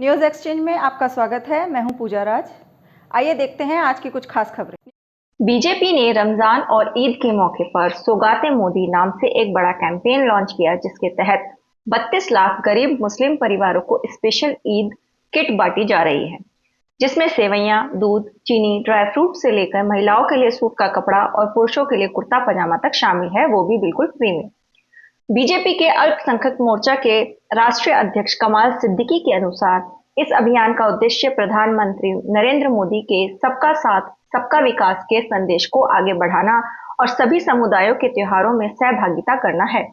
News exchange में आपका स्वागत है। मैं हूं पूजा राज। आइए देखते हैं आज की कुछ खास खबरें। बीजेपी ने रमजान और ईद के मौके पर सौगाते मोदी नाम से एक बड़ा कैंपेन लॉन्च किया, जिसके तहत 32 लाख गरीब मुस्लिम परिवारों को स्पेशल ईद किट बांटी जा रही है, जिसमें सेवइयां, दूध, चीनी, ड्राई फ्रूट से लेकर महिलाओं के लिए सूट का कपड़ा और पुरुषों के लिए कुर्ता पजामा तक शामिल है, वो भी बिल्कुल फ्री में। बीजेपी के अल्पसंख्यक मोर्चा के राष्ट्रीय अध्यक्ष कमाल सिद्दीकी के अनुसार इस अभियान का उद्देश्य प्रधानमंत्री नरेंद्र मोदी के सबका साथ सबका विकास के संदेश को आगे बढ़ाना और सभी समुदायों के त्योहारों में सहभागिता करना है।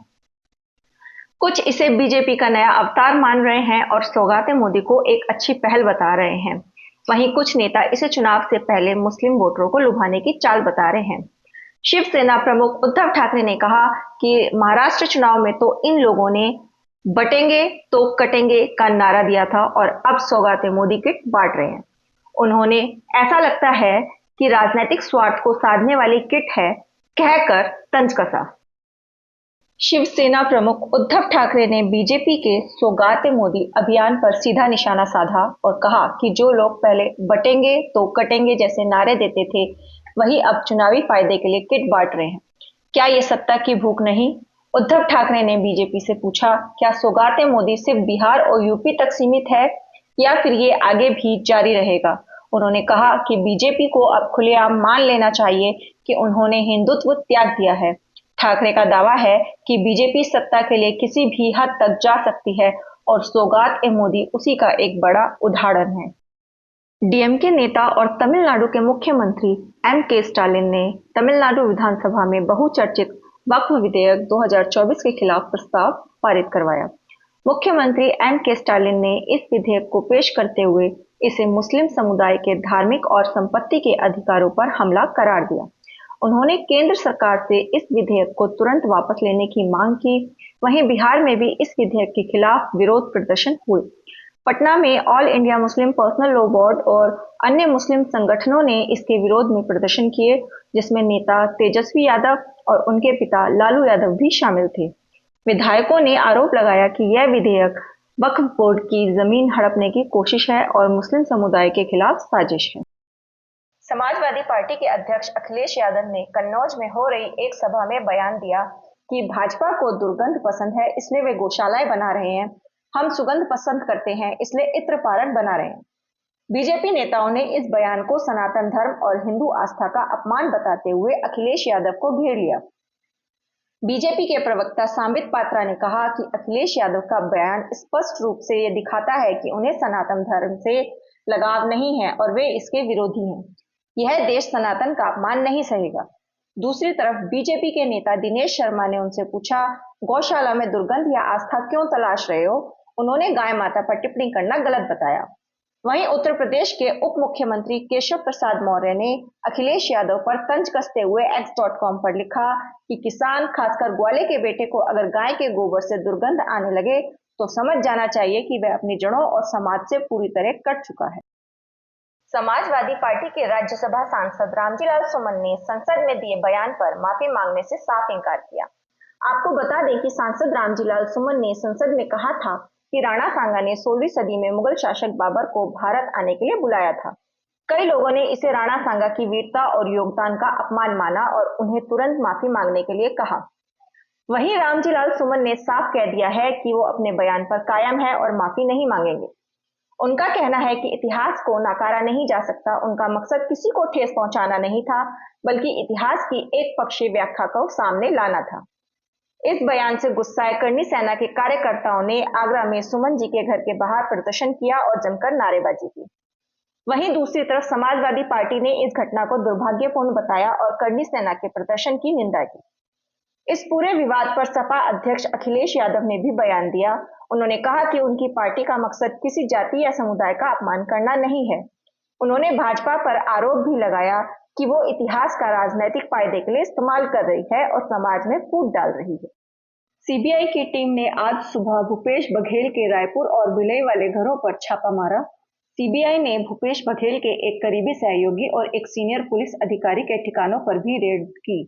कुछ इसे बीजेपी का नया अवतार मान रहे हैं और सौगाते मोदी को एक अच्छी पहल बता रहे हैं। वहीं कुछ नेता इसे चुनाव से पहले मुस्लिम वोटरों को लुभाने की चाल बता रहे हैं। शिवसेना प्रमुख उद्धव ठाकरे ने कहा कि महाराष्ट्र चुनाव में तो इन लोगों ने बटेंगे तो कटेंगे का नारा दिया था और अब सौगाते मोदी किट बांट रहे हैं। उन्होंने ऐसा लगता है कि राजनीतिक स्वार्थ को साधने वाली किट है, कहकर तंज कसा। शिवसेना प्रमुख उद्धव ठाकरे ने बीजेपी के सौगाते मोदी अभियान पर सीधा निशाना साधा और कहा कि जो लोग पहले बटेंगे तो कटेंगे जैसे नारे देते थे, वही अब चुनावी फायदे के लिए किट बांट रहे हैं। क्या ये सत्ता की भूख नहीं? उद्धव ठाकरे ने बीजेपी से पूछा, क्या सौगाते मोदी सिर्फ बिहार और यूपी तक सीमित है या फिर ये आगे भी जारी रहेगा? उन्होंने कहा कि बीजेपी को अब खुलेआम मान लेना चाहिए कि उन्होंने हिंदुत्व त्याग दिया है। ठाकरे का दावा है कि बीजेपी सत्ता के लिए किसी भी हद तक जा सकती है और सौगाते मोदी उसी का एक बड़ा उदाहरण है। डीएमके नेता और तमिलनाडु के मुख्यमंत्री एम.के. स्टालिन ने तमिलनाडु विधानसभा में बहुचर्चित वक्फ विधेयक 2024 के खिलाफ प्रस्ताव पारित करवाया। मुख्यमंत्री एम.के. स्टालिन ने इस विधेयक को पेश करते हुए इसे मुस्लिम समुदाय के धार्मिक और संपत्ति के अधिकारों पर हमला करार दिया। उन्होंने केंद्र सरकार से इस विधेयक को तुरंत वापस लेने की मांग की। वहीं बिहार में भी इस विधेयक के खिलाफ विरोध प्रदर्शन हुए। पटना में all India Muslim personal law board और अन्य मुस्लिम संगठनों ने इसके विरोध में प्रदर्शन किए, जिसमें नेता तेजस्वी यादव और उनके पिता लालू यादव भी शामिल थे। विधायकों ने आरोप लगाया कि यह विधेयक वक्फ बोर्ड की जमीन हड़पने की कोशिश है और मुस्लिम समुदाय के खिलाफ साजिश है। समाजवादी पार्टी के अध्यक्ष अखिलेश यादव ने कन्नौज में हो रही एक सभा में बयान दिया कि भाजपा को दुर्गंध पसंद है, इसलिए वे गौशालाएं बना रहे हैं। हम सुगंध पसंद करते हैं, इसलिए इत्र पारण बना रहे हैं। बीजेपी नेताओं ने इस बयान को सनातन धर्म और हिंदू आस्था का अपमान बताते हुए अखिलेश यादव को घेर लिया। बीजेपी के प्रवक्ता सांबित पात्रा ने कहा कि अखिलेश यादव का बयान स्पष्ट रूप से ये दिखाता है कि उन्हें सनातन धर्म से लगाव नहीं है और वे इसके विरोधी हैं। यह देश सनातन का अपमान नहीं सहेगा। दूसरी तरफ बीजेपी के नेता दिनेश शर्मा ने उनसे पूछा, गौशाला में दुर्गंध या आस्था क्यों तलाश रहे हो? उन्होंने गाय माता पर टिप्पणी करना गलत बताया। वहीं उत्तर प्रदेश के उप मुख्यमंत्री केशव प्रसाद मौर्य ने अखिलेश यादव पर तंज कसते हुए x.com पर लिखा कि किसान, खासकर ग्वाले के बेटे को अगर गाय के गोबर से दुर्गंध आने लगे तो समझ जाना चाहिए कि वह अपनी जड़ों और समाज से पूरी तरह कट चुका है। समाजवादी पार्टी के राज्यसभा सांसद रामजीलाल सुमन ने संसद में दिए बयान पर माफी मांगने से साफ इनकार किया। आपको बता दें कि सांसद रामजीलाल सुमन ने संसद में कहा था कि राणा सांगा ने 16वीं सदी में मुगल शासक बाबर को भारत आने के लिए बुलाया था। कई लोगों ने इसे राणा सांगा की वीरता और योगदान का अपमान माना और उन्हें तुरंत माफी मांगने के लिए कहा। वहीं रामजीलाल सुमन ने साफ कह दिया है कि वो अपने बयान पर कायम है और माफी नहीं मांगेंगे। उनका कहना है कि इतिहास को नकारा नहीं जा सकता। उनका मकसद किसी को ठेस पहुंचाना नहीं था, बल्कि इतिहास की एक पक्षीय व्याख्या को सामने लाना था। इस बयान से गुस्साए करनी सेना के कार्यकर्ताओं ने आगरा में सुमन जी के घर के बाहर प्रदर्शन किया और जमकर नारेबाजी की। वहीं दूसरी तरफ समाजवादी पार्टी ने इस घटना को दुर्भाग्यपूर्ण बताया और करनी सेना के प्रदर्शन की निंदा की। इस पूरे विवाद पर सपा अध्यक्ष अखिलेश यादव ने भी बयान दिया। उन्होंने कहा कि उनकी पार्टी का मकसद किसी जाति या समुदाय का अपमान करना नहीं है। उन्होंने भाजपा पर आरोप भी लगाया कि वो इतिहास का राजनीतिक फायदे के लिए इस्तेमाल कर रही है और समाज में फूट डाल रही है। सीबीआई की टीम ने आज सुबह भूपेश बघेल के रायपुर और भिलाई वाले घरों पर छापा मारा। सीबीआई ने भूपेश बघेल के एक करीबी सहयोगी और एक सीनियर पुलिस अधिकारी के ठिकानों पर भी रेड की।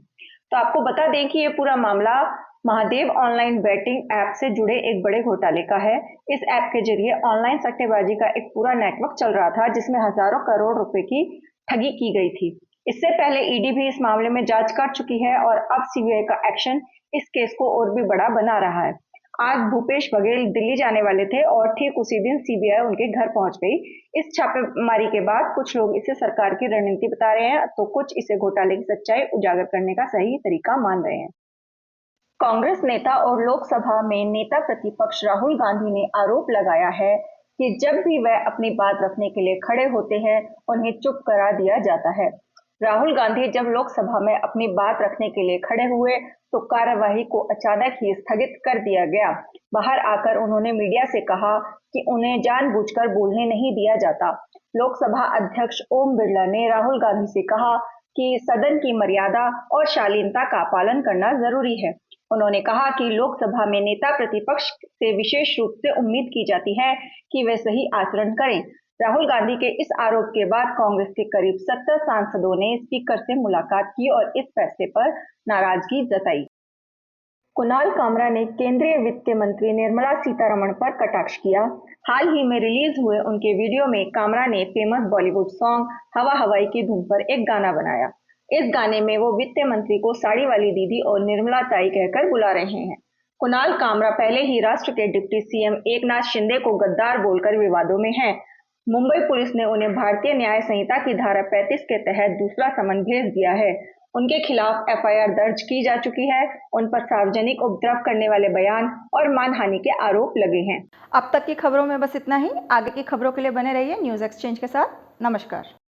तो आपको बता दें कि ये पूरा मामला महादेव ऑनलाइन बेटिंग ऐप से जुड़े एक बड़े घोटाले का है। इस ऐप के जरिए ऑनलाइन सट्टेबाजी का एक पूरा नेटवर्क चल रहा था, जिसमें हजारों करोड़ रुपए की ठगी की गई थी। इससे पहले ईडी भी इस मामले में जांच कर चुकी है और अब सीबीआई का एक्शन इस केस को और भी बड़ा बना रहा है। आज भूपेश बघेल दिल्ली जाने वाले थे और ठीक उसी दिन सीबीआई उनके घर पहुंच गई। इस छापेमारी के बाद कुछ लोग इसे सरकार की रणनीति बता रहे हैं, तो कुछ इसे घोटाले की सच्चाई उजागर करने का सही तरीका मान रहे हैं। कांग्रेस नेता और लोकसभा में नेता प्रतिपक्ष राहुल गांधी ने आरोप लगाया है कि जब भी वह अपनी बात रखने के लिए खड़े होते हैं, उन्हें चुप करा दिया जाता है। राहुल गांधी जब लोकसभा में अपनी बात रखने के लिए खड़े हुए तो कार्यवाही को अचानक ही स्थगित कर दिया गया। बाहर आकर उन्होंने मीडिया से कहा कि उन्हें जानबूझकर बोलने नहीं दिया जाता। लोकसभा अध्यक्ष ओम बिरला ने राहुल गांधी से कहा कि सदन की मर्यादा और शालीनता का पालन करना जरूरी है। उन्होंने कहा कि लोकसभा में नेता प्रतिपक्ष से विशेष रूप से उम्मीद की जाती है कि वे सही आचरण करें। राहुल गांधी के इस आरोप के बाद कांग्रेस के करीब 70 सांसदों ने स्पीकर से मुलाकात की और इस फैसले पर नाराजगी जताई। कुणाल कामरा ने केंद्रीय वित्त मंत्री निर्मला सीतारमण पर कटाक्ष किया। हाल ही में रिलीज हुए उनके वीडियो में कामरा ने फेमस बॉलीवुड सॉन्ग हवा हवाई की धुन पर एक गाना बनाया। इस गाने में वो वित्त मंत्री को साड़ी वाली दीदी और निर्मला ताई कहकर बुला रहे हैं। कुणाल कामरा पहले ही राष्ट्र के डिप्टी सीएम एकनाथ शिंदे को गद्दार बोलकर विवादों में हैं। मुंबई पुलिस ने उन्हें भारतीय न्याय संहिता की धारा 35 के तहत दूसरा समन भेज दिया है। उनके खिलाफ एफआईआर दर्ज की जा चुकी है। उन पर सार्वजनिक उपद्रव करने वाले बयान और मानहानि के आरोप लगे हैं। अब तक की खबरों में बस इतना ही। आगे की खबरों के लिए बने रहिए न्यूज़ एक्सचेंज के साथ। नमस्कार।